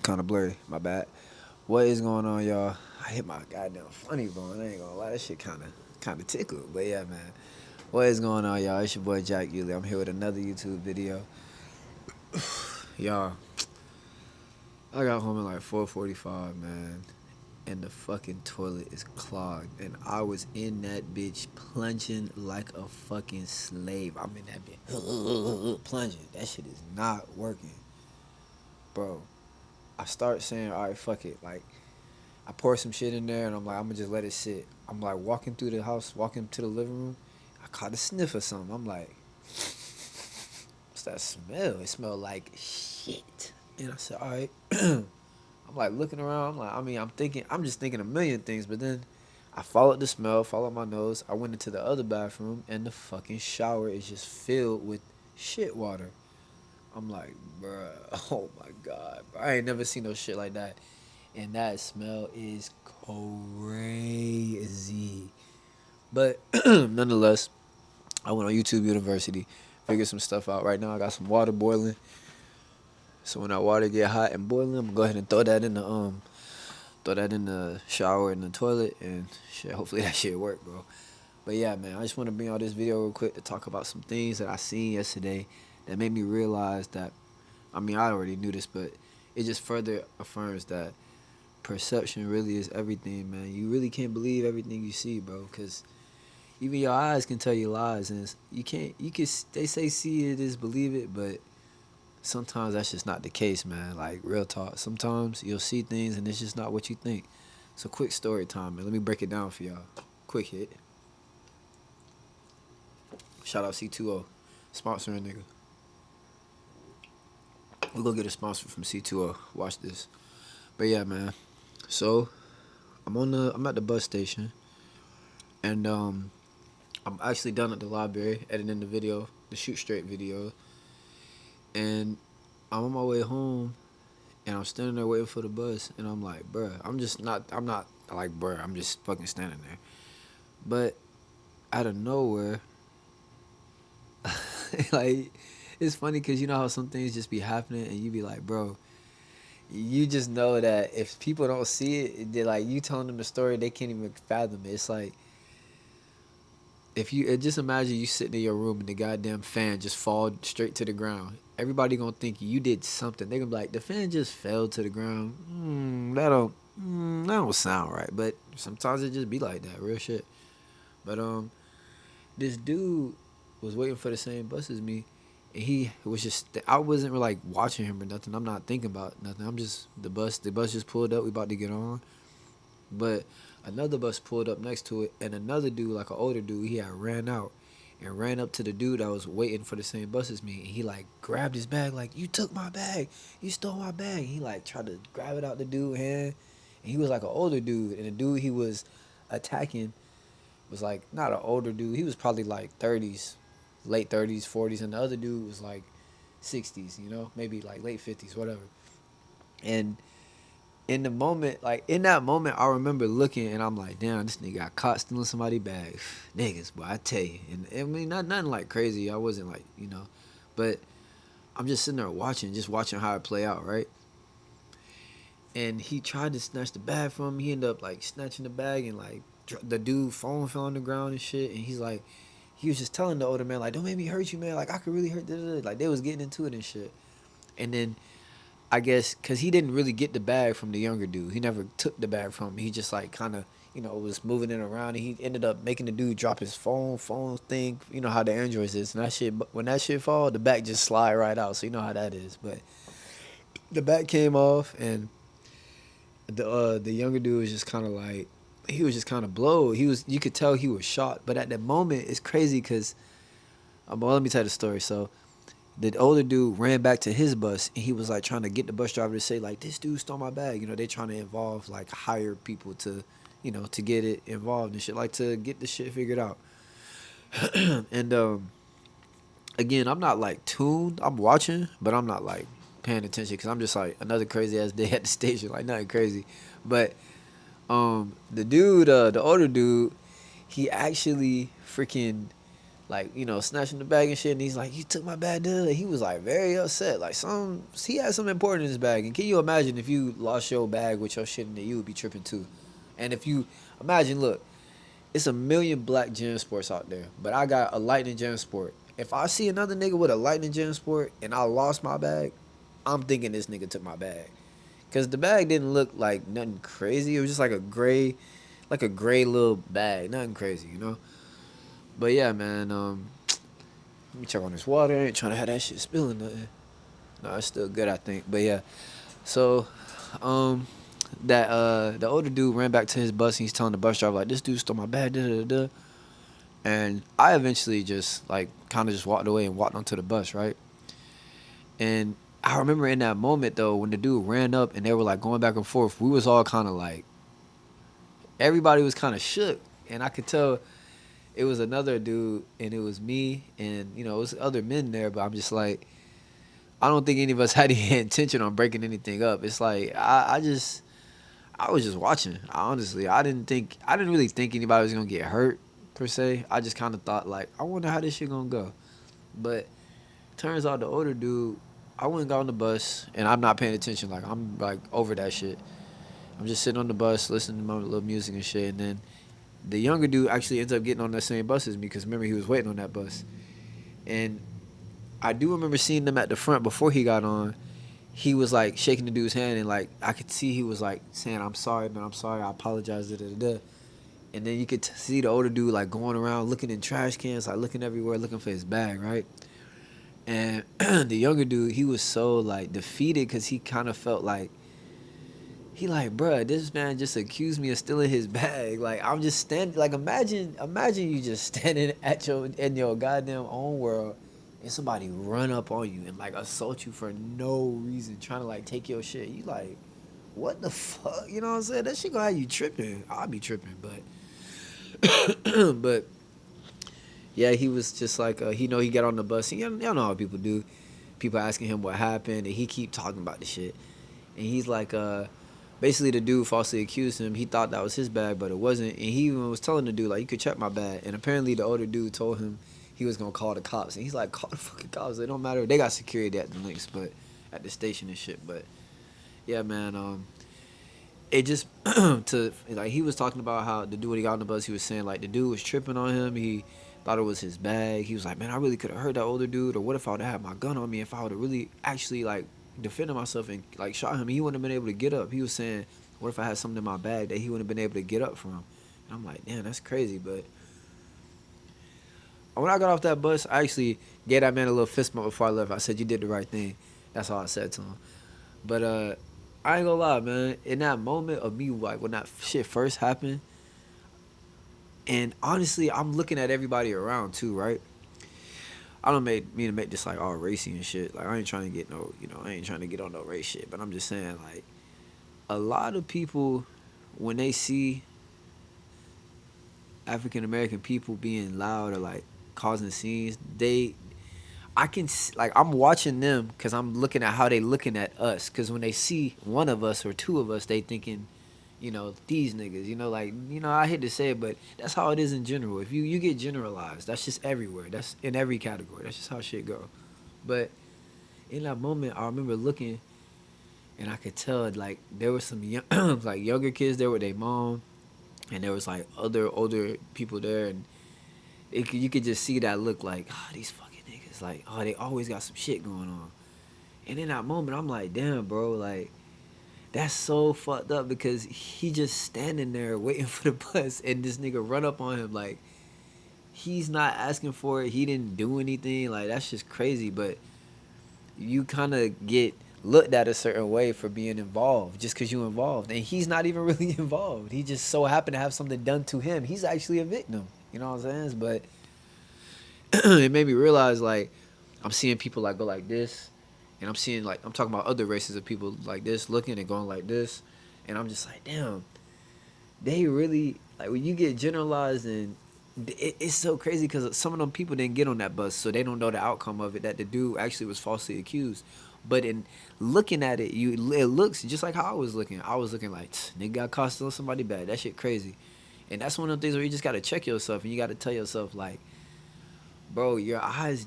kind of blurry. My bad. What is going on, y'all? I hit my goddamn funny bone. I ain't gonna lie, that shit kind of tickled. But yeah, man. What is going on, y'all? It's your boy Jack Yulee. I'm here with another YouTube video. Y'all, I got home at like 4:45, man, and the fucking toilet is clogged, and I was in that bitch plunging like a fucking slave. I'm in that bitch plunging. That shit is not working, bro. I start saying, all right, fuck it. Like, I pour some shit in there, and I'm like, I'm gonna just let it sit. I'm like walking through the house, walking to the living room. I caught a sniff of something. I'm like, what's that smell? It smelled like shit. And I said, all right. I'm like looking around. I'm like, I'm just thinking a million things. But then I followed the smell, followed my nose. I went into the other bathroom, and the fucking shower is just filled with shit water. I'm like, bruh, oh my god, bro. I ain't never seen no shit like that. And that smell is crazy. But nonetheless, I went on YouTube University, figured some stuff out. Right now, I got some water boiling. So when that water get hot and boiling, I'm gonna go ahead and throw that in the shower in the toilet, and shit. Hopefully that shit work, bro. But yeah, man, I just want to bring out this video real quick to talk about some things that I seen yesterday that made me realize that. I already knew this, but it just further affirms that perception really is everything, man. You really can't believe everything you see, bro, because even your eyes can tell you lies, and you can't. You can. They say see it is believe it, but sometimes that's just not the case, man. Like real talk. Sometimes you'll see things, and it's just not what you think. So quick story time, man. Let me break it down for y'all. Quick hit. Shout out C2O, sponsoring nigga. We're gonna get a sponsor from C2O. Watch this. But yeah, man. So I'm at the bus station, and I'm actually done at the library editing the video, the shoot straight video, and I'm on my way home, and I'm standing there waiting for the bus, and I'm like, bruh, I'm not like, bruh, I'm just fucking standing there. But out of nowhere, like, it's funny because you know how some things just be happening, and you be like, bro, you just know that if people don't see it, they're like, you telling them the story, they can't even fathom it. It's like, if you just imagine you sitting in your room and the goddamn fan just fall straight to the ground. Everybody gonna think you did something. They gonna be like, the fan just fell to the ground. That don't sound right. But sometimes it just be like that, real shit. But this dude was waiting for the same bus as me, and he was just. I wasn't really like watching him or nothing. I'm not thinking about nothing. I'm just the bus. The bus just pulled up. We about to get on, but another bus pulled up next to it, and another dude, like an older dude, he had ran out and ran up to the dude that was waiting for the same bus as me, and he like grabbed his bag, like, you took my bag, you stole my bag. He like tried to grab it out the dude's hand, and he was like an older dude, and the dude he was attacking was like not an older dude. He was probably like 30s, late 30s, 40s, and the other dude was like 60s, maybe like late 50s, whatever. And in that moment, I remember looking and I'm like, damn, this nigga got caught stealing somebody's bag. Niggas, boy, I tell you. And I mean, not nothing like crazy. I wasn't like, but I'm just sitting there watching, just watching how it play out, right? And he tried to snatch the bag from me. He ended up like snatching the bag, and like the dude phone fell on the ground and shit. And he's like, he was just telling the older man, like, don't make me hurt you, man. Like, I could really hurt. Like, they was getting into it and shit. And then I guess because he didn't really get the bag from the younger dude. He never took the bag from him. He just like kind of, was moving it around. And he ended up making the dude drop his phone thing. You know how the Androids is. And that shit, when that shit fall, the back just slide right out. So you know how that is. But the back came off, and the younger dude was just kind of like, he was just kind of blowed. You could tell he was shocked. But at that moment, it's crazy because, well, let me tell you the story. So the older dude ran back to his bus, and he was like trying to get the bus driver to say like, this dude stole my bag. They trying to involve like hire people to, to get it involved and shit, like to get the shit figured out. And again, I'm not like tuned. I'm watching, but I'm not like paying attention because I'm just like another crazy ass day at the station, like nothing crazy. But the dude, the older dude, he actually freaking like, you know, snatching the bag and shit. And he's like, "You took my bag, dude." He was like very upset. Like he had something important in his bag. And can you imagine if you lost your bag with your shit in it, you would be tripping too. And if you imagine, look, it's a million black Jam Sports out there, but I got a Lightning Jam Sport. If I see another nigga with a Lightning Jam Sport and I lost my bag, I'm thinking this nigga took my bag. Cause the bag didn't look like nothing crazy. It was just like a gray little bag, nothing crazy, you know. But yeah, man. Let me check on this water. I ain't trying to have that shit spilling nothing. No, it's still good, I think. But yeah, so um, the older dude ran back to his bus and he's telling the bus driver like, "This dude stole my bag." Da da da. And I eventually just like kind of just walked away and walked onto the bus, right? And I remember in that moment though, when the dude ran up and they were like going back and forth, we was all kind of like, everybody was kind of shook, and I could tell it was another dude and it was me and you know it was other men there, but I'm just like, I don't think any of us had any intention on breaking anything up. It's like I was just watching. I didn't really think anybody was gonna get hurt per se. I just kind of thought like, I wonder how this shit gonna go. But turns out the older dude, I went and got on the bus and I'm not paying attention. Like I'm like over that shit. I'm just sitting on the bus listening to my little music and shit. And then the younger dude actually ends up getting on that same bus as me because remember he was waiting on that bus. And I do remember seeing them at the front before he got on. He was like shaking the dude's hand and like I could see he was like saying, "I'm sorry, man. I'm sorry. I apologize." Da, da, da, da. And then you could see the older dude like going around looking in trash cans, like looking everywhere, looking for his bag, right? And the younger dude, he was so like defeated because he kind of felt like he like, bruh, this man just accused me of stealing his bag. Like I'm just standing, like imagine you just standing at your goddamn own world, and somebody run up on you and like assault you for no reason, trying to like take your shit. You like, what the fuck? You know what I'm saying? That shit gonna have you tripping. I'll be tripping, but yeah, he was just like, he got on the bus. And y'all know how people do. People asking him what happened, and he keep talking about the shit. And he's like, basically the dude falsely accused him. He thought that was his bag, but it wasn't. And he even was telling the dude like, "You could check my bag." And apparently the older dude told him he was gonna call the cops. And he's like, "Call the fucking cops. It don't matter. They got security at the links, but at the station and shit." But yeah, man. It just to like he was talking about how the dude when he got on the bus, he was saying like the dude was tripping on him. He thought it was his bag. He was like, "Man, I really could have hurt that older dude. Or what if I would have had my gun on me? If I would have really actually like defended myself and like shot him, he wouldn't have been able to get up." He was saying, "What if I had something in my bag that he wouldn't have been able to get up from?" And I'm like, damn, that's crazy. But when I got off that bus, I actually gave that man a little fist bump before I left. I said, "You did the right thing." That's all I said to him. But I ain't gonna lie, man. In that moment of me, like when that shit first happened, and honestly, I'm looking at everybody around too, right? I don't mean to make this like all racy and shit. Like I ain't trying to get no, I ain't trying to get on no race shit. But I'm just saying, like, a lot of people, when they see African American people being loud or like causing scenes, like I'm watching them because I'm looking at how they looking at us. Because when they see one of us or two of us, they thinking, these niggas. Like I hate to say it, but that's how it is in general. If you get generalized, that's just everywhere. That's in every category. That's just how shit go. But in that moment, I remember looking, and I could tell like there was some like younger kids there with their mom, and there was like other older people there, and you could just see that look like, these fucking niggas, like, they always got some shit going on. And in that moment, I'm like, damn, bro, like, that's so fucked up because he just standing there waiting for the bus and this nigga run up on him. Like, he's not asking for it. He didn't do anything. Like, that's just crazy. But you kind of get looked at a certain way for being involved just because you involved. And he's not even really involved. He just so happened to have something done to him. He's actually a victim. You know what I'm saying? But it made me realize, like, I'm seeing people, like, go like this. And I'm seeing, like, I'm talking about other races of people like this, looking and going like this. And I'm just like, damn, they really, like, when you get generalized, and it's so crazy because some of them people didn't get on that bus, so they don't know the outcome of it, that the dude actually was falsely accused. But in looking at it, it looks just like how I was looking. I was looking like, nigga got caught stealing somebody bad. That shit crazy. And that's one of the things where you just got to check yourself, and you got to tell yourself, like, bro, your eyes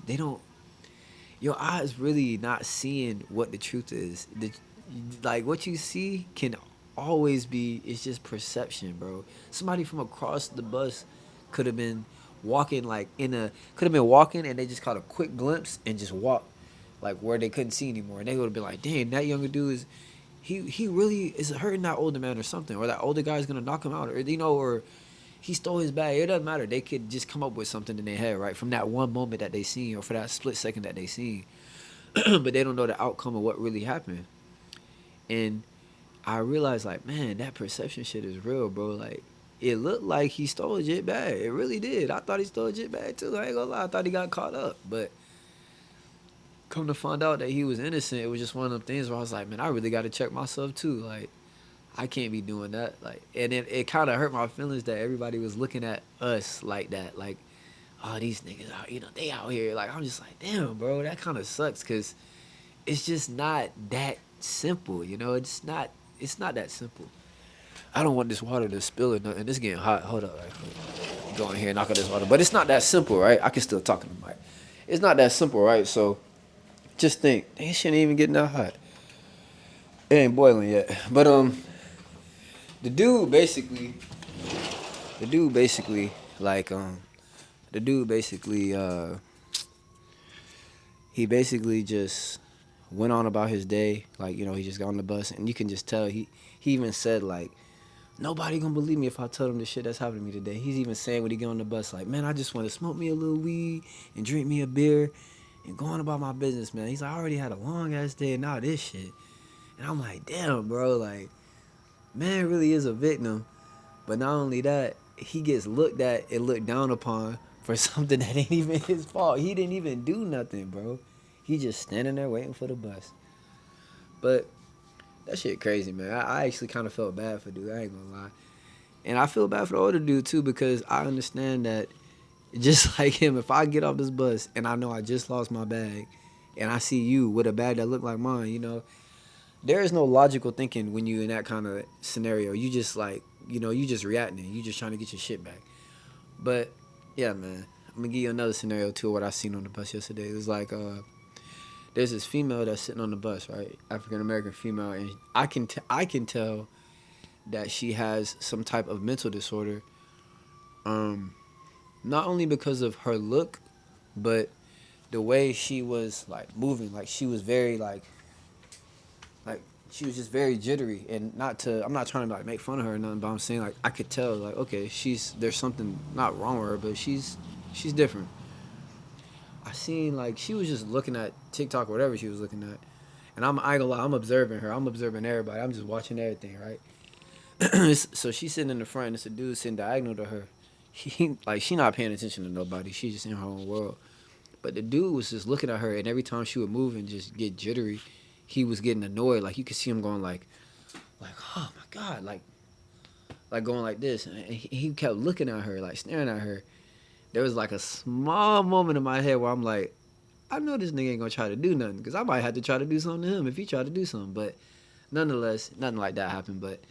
really not seeing what the truth is. Like what you see can always be, it's just perception, bro. Somebody from across the bus could have been walking like could have been walking and they just caught a quick glimpse and just walked like where they couldn't see anymore. And they would have been like, damn, that younger dude is, he really is hurting that older man or something, or that older guy's gonna knock him out, or or he stole his bag. It doesn't matter. They could just come up with something in their head, right, from that one moment that they seen, or for that split second that they seen. But they don't know the outcome of what really happened. And I realized, like, man, that perception shit is real, bro. Like, it looked like he stole a jit bag. It really did. I thought he stole a jit bag too. I ain't gonna lie. I thought he got caught up. But come to find out that he was innocent, it was just one of them things where I was like, man, I really got to check myself too. Like, I can't be doing that. Like, and it kind of hurt my feelings that everybody was looking at us like that. Like, oh, these niggas out, they out here. Like, I'm just like, damn, bro, that kind of sucks because it's just not that simple. It's not that simple. I don't want this water to spill or nothing. It's getting hot. Hold up, right quick. Go in here and knock on this water. But it's not that simple, right? I can still talk to the mic. It's not that simple, right? So just think, it shouldn't even get that hot. It ain't boiling yet. But the dude basically, the dude basically, like the dude basically, he basically just went on about his day. Like, he just got on the bus, and you can just tell he even said like, nobody gonna believe me if I tell them the shit that's happening to me today. He's even saying when he get on the bus, like, man, I just want to smoke me a little weed and drink me a beer and go on about my business, man. He's like, I already had a long ass day and now this shit. And I'm like, damn, bro, like, man really is a victim. But not only that, he gets looked at and looked down upon for something that ain't even his fault. He didn't even do nothing, bro. He just standing there waiting for the bus. But that shit crazy, man. I actually kind of felt bad for dude. I ain't gonna lie. And I feel bad for the older dude too because I understand that just like him, if I get off this bus and I know I just lost my bag and I see you with a bag that look like mine, there is no logical thinking when you in that kind of scenario. You just like, you just reacting. You just trying to get your shit back. But yeah, man, I'm gonna give you another scenario too of what I seen on the bus yesterday. It was like there's this female that's sitting on the bus, right? African American female, and I can tell that she has some type of mental disorder. Not only because of her look, but the way she was like moving, like she was very like she was just very jittery. And I'm not trying to like make fun of her or nothing, but I'm saying like I could tell like, okay, there's something not wrong with her, but she's different. I seen like she was just looking at TikTok or whatever she was looking at, and I ain't gonna lie, I'm observing her, I'm observing everybody, I'm just watching everything, right? So she's sitting in the front, and it's a dude sitting diagonal to her. She not paying attention to nobody. She's just in her own world. But the dude was just looking at her, and every time she would move and just get jittery, he was getting annoyed. Like you could see him going like oh my god, like going like this. And he kept looking at her, like staring at her. There was like a small moment in my head where I'm like, I know this nigga ain't gonna try to do nothing because I might have to try to do something to him if he tried to do something. But nonetheless, nothing like that happened. But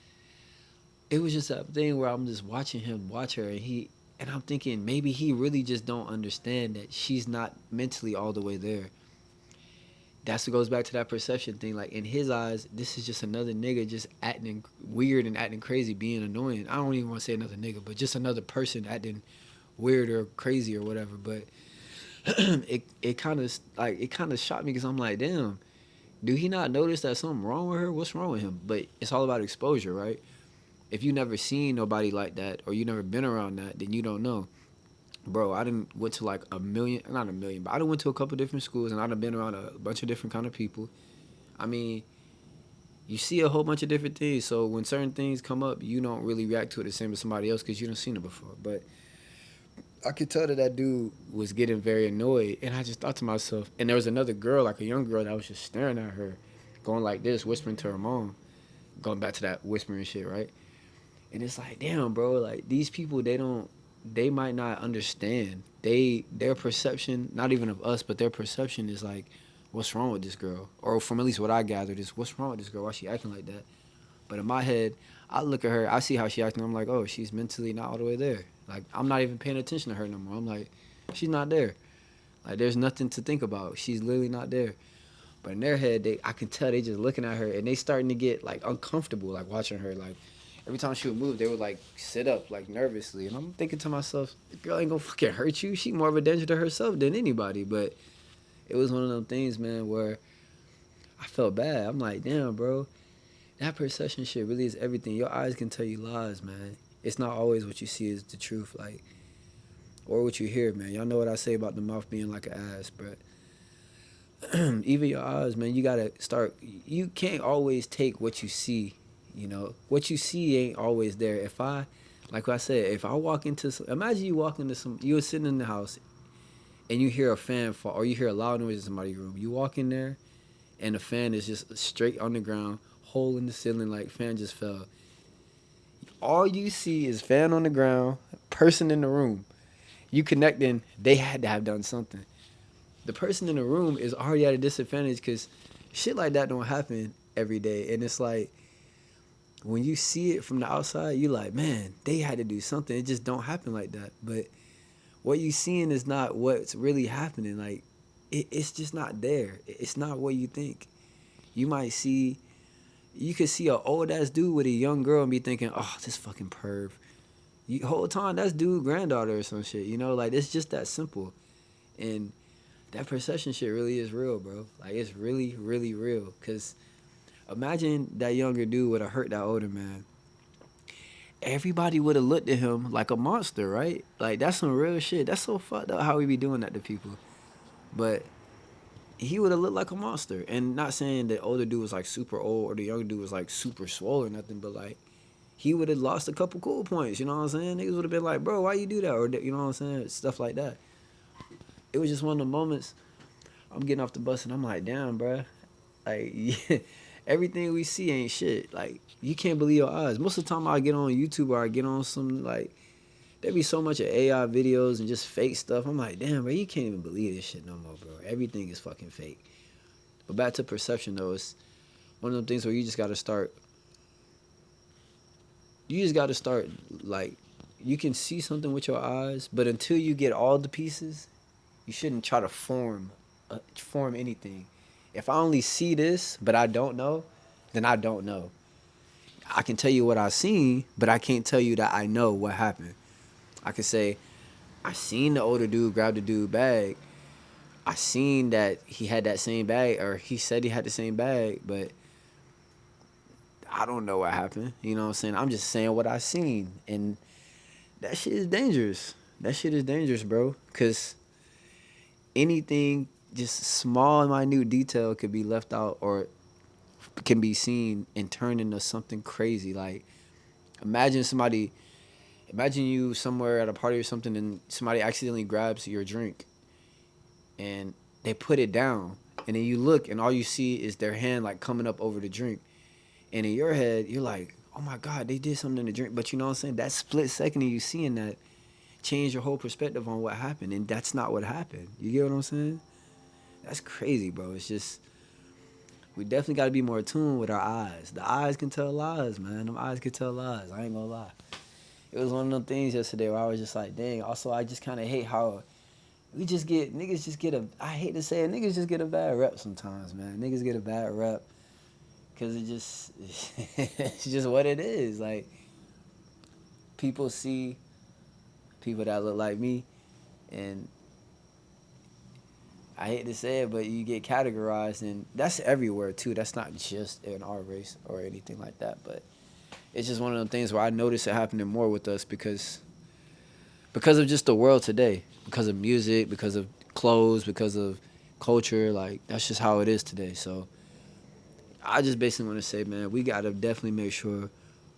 it was just that thing where I'm just watching him watch her, and I'm thinking maybe he really just don't understand that she's not mentally all the way there. That's what goes back to that perception thing. Like in his eyes, this is just another nigga just acting weird and acting crazy, being annoying. I don't even want to say another nigga, but just another person acting weird or crazy or whatever. But it kind of shocked me because I'm like, damn, do he not notice that something wrong with her? What's wrong with him? But it's all about exposure, right? If you never seen nobody like that or you never been around that, then you don't know. Bro, I done went to like not a million, but I done went to a couple different schools and I done been around a bunch of different kind of people. I mean, you see a whole bunch of different things, so when certain things come up, you don't really react to it the same as somebody else because you don't seen it before. But I could tell that that dude was getting very annoyed, and I just thought to myself, and there was another girl, like a young girl, that was just staring at her, going like this, whispering to her mom, going back to that whispering shit, right? And it's like, damn, bro, like these people, they might not understand. Their perception, not even of us, but their perception is like, what's wrong with this girl? Or from at least what I gathered is, what's wrong with this girl? Why she acting like that? But in my head, I look at her, I see how she acting. I'm like, oh, she's mentally not all the way there. Like I'm not even paying attention to her no more. I'm like, she's not there. Like there's nothing to think about. She's literally not there. But in their head, I can tell they just looking at her and they starting to get like uncomfortable, like watching her. Like every time she would move, they would like sit up like nervously. And I'm thinking to myself, this girl ain't gonna fucking hurt you. She more of a danger to herself than anybody. But it was one of them things, man, where I felt bad. I'm like, damn, bro, that perception shit really is everything. Your eyes can tell you lies, man. It's not always what you see is the truth, like, or what you hear, man. Y'all know what I say about the mouth being like an ass, but even your eyes, man, you gotta start. You can't always take what you see. You know, what you see ain't always there. Like I said, if I walk into, imagine you walk into you were sitting in the house and you hear a fan fall, or you hear a loud noise in somebody's room. You walk in there, and the fan is just straight on the ground, hole in the ceiling, like fan just fell. All you see is fan on the ground, person in the room. You connecting, they had to have done something. The person in the room is already at a disadvantage because shit like that don't happen every day. And it's like when you see it from the outside, you like, man, they had to do something. It just don't happen like that. But what you seeing is not what's really happening. Like it's just not there. It's not what you think. You might see, you could see an old ass dude with a young girl and be thinking, oh, this fucking perv. You whole time that's dude granddaughter or some shit. You know, like it's just that simple. And that perception shit really is real, bro. Like it's really, really real. Cause imagine that younger dude would have hurt that older man. Everybody would have looked at him like a monster, right? Like that's some real shit. That's so fucked up how we be doing that to people. But he would have looked like a monster. And not saying the older dude was like super old or the younger dude was like super swole or nothing, but like he would have lost a couple cool points. You know what I'm saying? Niggas would have been like, bro, why you do that? Or you know what I'm saying? Stuff like that. It was just one of the moments. I'm getting off the bus and I'm like, damn, bro. Like, yeah, everything we see ain't shit. Like, you can't believe your eyes. Most of the time I get on YouTube or I get on some, like, there be so much of AI videos and just fake stuff. I'm like, damn, bro, you can't even believe this shit no more, bro. Everything is fucking fake. But back to perception, though, it's one of them things where you just got to start, like, you can see something with your eyes, but until you get all the pieces, you shouldn't try to form anything. If I only see this, but I don't know, then I don't know. I can tell you what I seen, but I can't tell you that I know what happened. I can say, I seen the older dude grab the dude bag. I seen that he had that same bag, or he said he had the same bag, but I don't know what happened. You know what I'm saying? I'm just saying what I seen. And that shit is dangerous. That shit is dangerous, bro. Because anything, just small, minute detail could be left out or can be seen and turned into something crazy. Like, imagine imagine you somewhere at a party or something and somebody accidentally grabs your drink and they put it down. And then you look and all you see is their hand like coming up over the drink. And in your head, you're like, oh my God, they did something in the drink. But you know what I'm saying? That split second of you seeing that changed your whole perspective on what happened. And that's not what happened. You get what I'm saying? That's crazy, bro. It's just, we definitely got to be more attuned with our eyes. The eyes can tell lies, man. Them eyes can tell lies. I ain't gonna lie. It was one of them things yesterday where I was just like, dang. Also, I just kind of hate how niggas just get I hate to say it, niggas just get a bad rep sometimes, man. Niggas get a bad rep because it's just what it is. Like, people see people that look like me, and I hate to say it, but you get categorized, and that's everywhere too. That's not just in our race or anything like that, but it's just one of them things where I notice it happening more with us because of just the world today, because of music, because of clothes, because of culture. Like, that's just how it is today. So I just basically want to say, man, we got to definitely make sure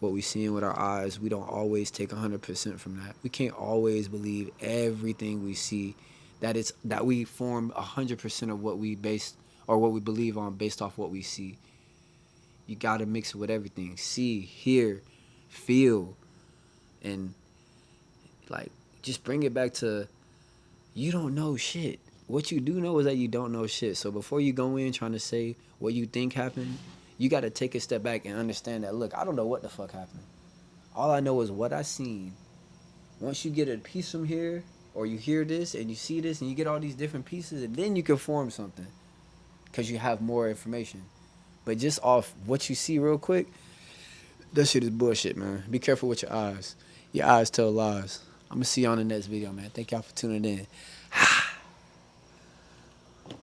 what we seeing with our eyes, we don't always take 100% from that. We can't always believe everything we see, that we form 100% of what we base or what we believe on based off what we see. You got to mix it with everything. See, hear, feel, and like just bring it back to, you don't know shit. What you do know is that you don't know shit. So before you go in trying to say what you think happened, you got to take a step back and understand that, look, I don't know what the fuck happened. All I know is what I seen. Once you get a piece from here, or you hear this and you see this and you get all these different pieces, and then you can form something because you have more information. But just off what you see real quick, that shit is bullshit, man. Be careful with your eyes. Your eyes tell lies. I'm gonna see you on the next video, man. Thank y'all for tuning in.